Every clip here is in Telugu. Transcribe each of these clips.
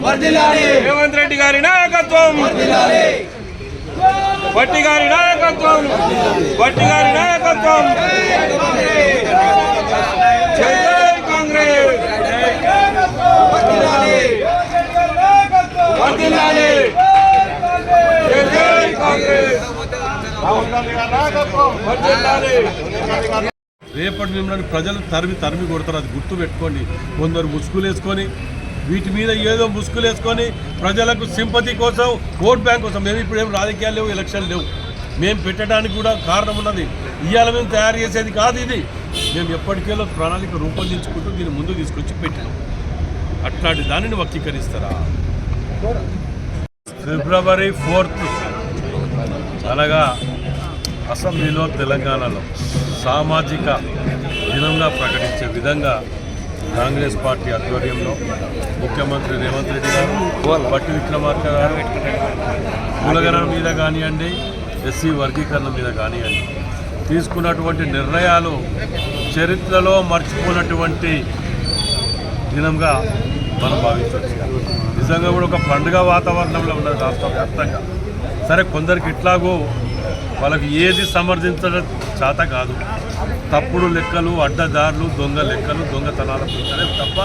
రేవంత్ రెడ్డి గారి నాయకత్వం, భట్టి గారి నాయకత్వం, భట్టి గారి నాయకత్వం. జై జై కాంగ్రెస్, వర్ధిల్లాలి. జై జై కాంగ్రెస్, వర్ధిల్లాలి. రేపటి మిమ్మల్ని ప్రజలు తరిమి కొడతారు, అది గుర్తు పెట్టుకోండి. కొందరు ముసుగులేసుకొని వీటి మీద ఏదో ముసుగులేసుకొని ప్రజలకు సింపతి కోసం, ఓట్ బ్యాంక్ కోసం. మేము ఇప్పుడు ఏం రాజకీయాలు లేవు, ఎలక్షన్లు లేవు. మేము పెట్టడానికి కూడా కారణం ఉన్నది. ఇవాళ మేము తయారు చేసేది కాదు ఇది. మేము ఎప్పటికేలో ప్రణాళిక రూపొందించుకుంటూ దీన్ని ముందు తీసుకొచ్చి పెట్టినాం. అట్లాంటి దానిని వక్రీకరిస్తారా? ఫిబ్రవరి 4th అనగా అసెంబ్లీలో తెలంగాణలో సామాజిక దినంగా ప్రకటించే విధంగా కాంగ్రెస్ పార్టీ ఆధ్వర్యంలో ముఖ్యమంత్రి రేవంత్ రెడ్డి గారు, భట్టి విక్రమార్క గారు కులగణన మీద కానివ్వండి, ఎస్సీ వర్గీకరణ మీద కానివ్వండి తీసుకున్నటువంటి నిర్ణయాలు చరిత్రలో మర్చిపోయినటువంటి దినంగా మనం భావించవచ్చు. నిజంగా కూడా ఒక పండుగ వాతావరణంలో ఉన్నది రాష్ట్ర వ్యాప్తంగా. సరే, కొందరికి ఇట్లాగో వాళ్ళకి ఏది సమర్థించడం చేత కాదు. తప్పుడు లెక్కలు, అడ్డదారులు, దొంగ లెక్కలు, దొంగతనాలు పెట్టడం తప్ప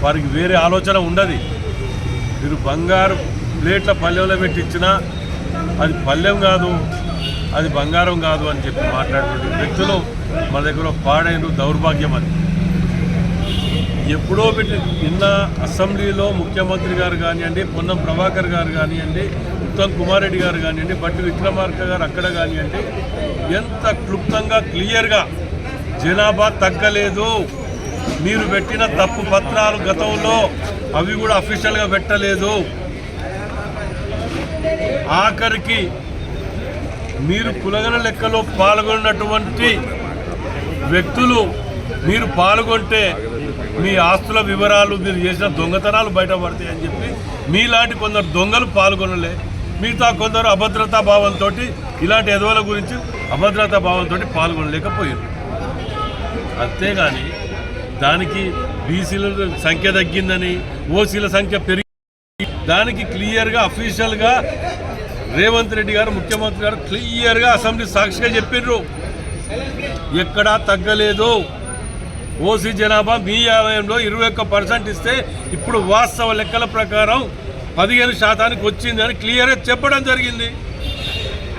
వారికి వేరే ఆలోచన ఉండదు. మీరు బంగారు ప్లేట్ల పల్లెంలో పెట్టించినా అది పల్లెం కాదు, అది బంగారం కాదు అని చెప్పి మాట్లాడేటువంటి వ్యక్తులు మన దగ్గర పాడైన దౌర్భాగ్యం. అది ఎప్పుడో పెట్టి నిన్న అసెంబ్లీలో ముఖ్యమంత్రి గారు కానివ్వండి, పొన్నం ప్రభాకర్ గారు కానివ్వండి, ఉత్తమ్ కుమార్ రెడ్డి గారు కానివ్వండి, భట్టి విక్రమార్క గారు అక్కడ కానివ్వండి, ఎంత క్లుప్తంగా క్లియర్గా జనాభా తగ్గలేదు, మీరు పెట్టిన తప్పు పత్రాలు గతంలో అవి కూడా అఫీషియల్గా పెట్టలేదు, ఆఖరికి మీరు కులగణ లెక్కలో పాల్గొన్నటువంటి వ్యక్తులు మీరు పాల్గొంటే మీ ఆస్తుల వివరాలు, మీరు చేసిన దొంగతనాలు బయటపడతాయి అని చెప్పి మీలాంటి కొందరు దొంగలు పాల్గొనలే. మిగతా కొందరు అభద్రతా భావంతో, ఇలాంటి ఎదవల గురించి అభద్రతా భావంతో పాల్గొనలేకపోయారు. అంతేగాని దానికి బీసీల సంఖ్య తగ్గిందని, ఓసీల సంఖ్య పెరిగి, దానికి క్లియర్గా అఫీషియల్గా రేవంత్ రెడ్డి గారు, ముఖ్యమంత్రి గారు క్లియర్గా అసెంబ్లీ సాక్షిగా చెప్పిర్రు, ఎక్కడా తగ్గలేదు. ఓసీ జనాభా మీ ఆదాయంలో 21% ఇస్తే ఇప్పుడు వాస్తవ లెక్కల ప్రకారం 15% వచ్చింది అని క్లియర్గా చెప్పడం జరిగింది.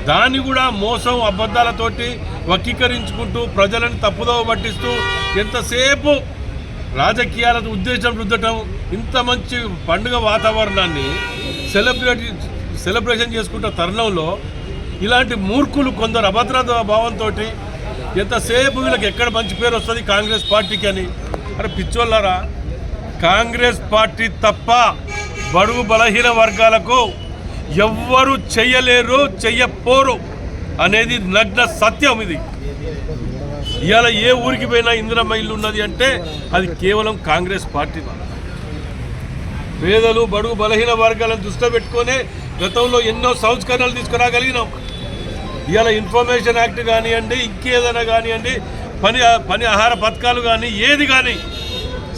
దాన్ని కూడా మోసం, అబద్ధాలతోటి వక్రీకరించుకుంటూ ప్రజలను తప్పుదోవ పట్టిస్తూ ఎంతసేపు రాజకీయాల ఉద్దేశం రుద్దటం. ఇంత మంచి పండుగ వాతావరణాన్ని సెలబ్రేషన్ చేసుకుంటున్న తరుణంలో ఇలాంటి మూర్ఖులు కొందరు అభద్రతా భావంతో ఎంతసేపు వీళ్ళకి ఎక్కడ మంచి పేరు వస్తుంది కాంగ్రెస్ పార్టీకి అని. అరే పిచ్చోళ్ళారా, కాంగ్రెస్ పార్టీ తప్ప బడుగు బలహీన వర్గాలకు ఎవ్వరూ చెయ్యలేరు, చెయ్యపోరు అనేది నగ్న సత్యం. ఇది ఇవాళ ఏ ఊరికి పోయినా ఇందిరమ్మ ఇల్లు ఉన్నది అంటే అది కేవలం కాంగ్రెస్ పార్టీ. పేదలు, బడుగు బలహీన వర్గాలను దృష్టిలో పెట్టుకునే గతంలో ఎన్నో సంస్కరణలు తీసుకురాగలిగినాం. ఇవాళ ఇన్ఫర్మేషన్ యాక్ట్ కానివ్వండి, ఇంకేదైనా కానివ్వండి, పని ఆహార పథకాలు కానీ ఏది కానీ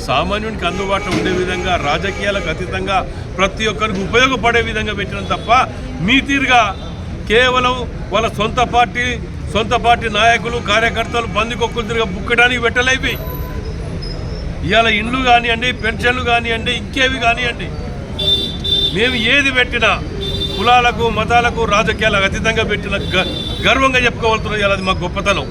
సామాన్యునికి అందుబాటులో ఉండే విధంగా, రాజకీయాలకు అతీతంగా ప్రతి ఒక్కరికి ఉపయోగపడే విధంగా పెట్టడం తప్ప మీ తీరుగా కేవలం వాళ్ళ సొంత పార్టీ నాయకులు, కార్యకర్తలు పందికొక్కులు తిరిగి బుక్కడానికి పెట్టలేవి. ఇవాళ ఇండ్లు కానివ్వండి, పెన్షన్లు కానివ్వండి, ఇంకేవి కానివ్వండి, మేము ఏది పెట్టినా కులాలకు, మతాలకు, రాజకీయాలకు అతీతంగా పెట్టిన గర్వంగా చెప్పుకోవాల్సిన అది మా గొప్పతనం.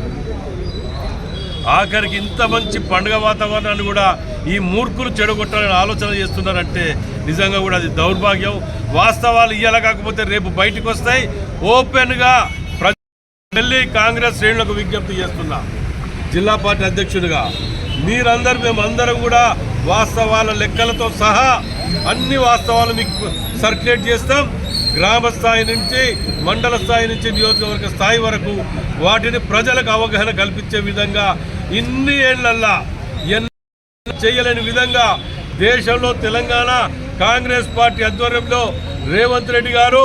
ఆఖరికి ఇంత మంచి పండుగ వాతావరణాన్ని కూడా ఈ మూర్ఖులు చెడగొట్టాలని ఆలోచన చేస్తున్నారంటే నిజంగా కూడా అది దౌర్భాగ్యం. వాస్తవాలు ఇయ్యాల కాకపోతే రేపు బయటకు వస్తాయి. ఓపెన్గా ఢిల్లీ కాంగ్రెస్ శ్రేణులకు విజ్ఞప్తి చేస్తున్నా, జిల్లా పార్టీ అధ్యక్షుడిగా మేమందరం కూడా వాస్తవాల లెక్కలతో సహా అన్ని వాస్తవాలు మీకు సర్క్యులేట్ చేస్తాం. గ్రామ స్థాయి నుంచి, మండల స్థాయి నుంచి, నియోజకవర్గ స్థాయి వరకు వాటిని ప్రజలకు అవగాహన కల్పించే విధంగా ఇన్ని ఏళ్లల్లా చేయలేని విధంగా దేశంలో తెలంగాణ కాంగ్రెస్ పార్టీ ఆధ్వర్యంలో రేవంత్ రెడ్డి గారు,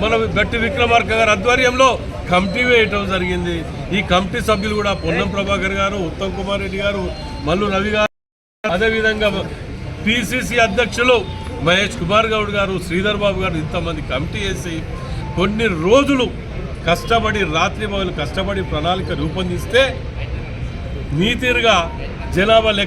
మన భట్టి విక్రమార్క గారి ఆధ్వర్యంలో కమిటీ వేయటం జరిగింది. ఈ కమిటీ సభ్యులు కూడా పొన్నం ప్రభాకర్ గారు, ఉత్తమ్ కుమార్ రెడ్డి గారు, మల్లు రవి గారు, అదేవిధంగా పిసిసి అధ్యక్షులు మహేష్ కుమార్ గౌడ్ గారు, శ్రీధర్ బాబు గారు ఇంతమంది కమిటీ వేసి కొన్ని రోజులు కష్టపడి రాత్రి పగలు కష్టపడి ప్రణాళిక రూపొందిస్తే నీతిగా జనాభా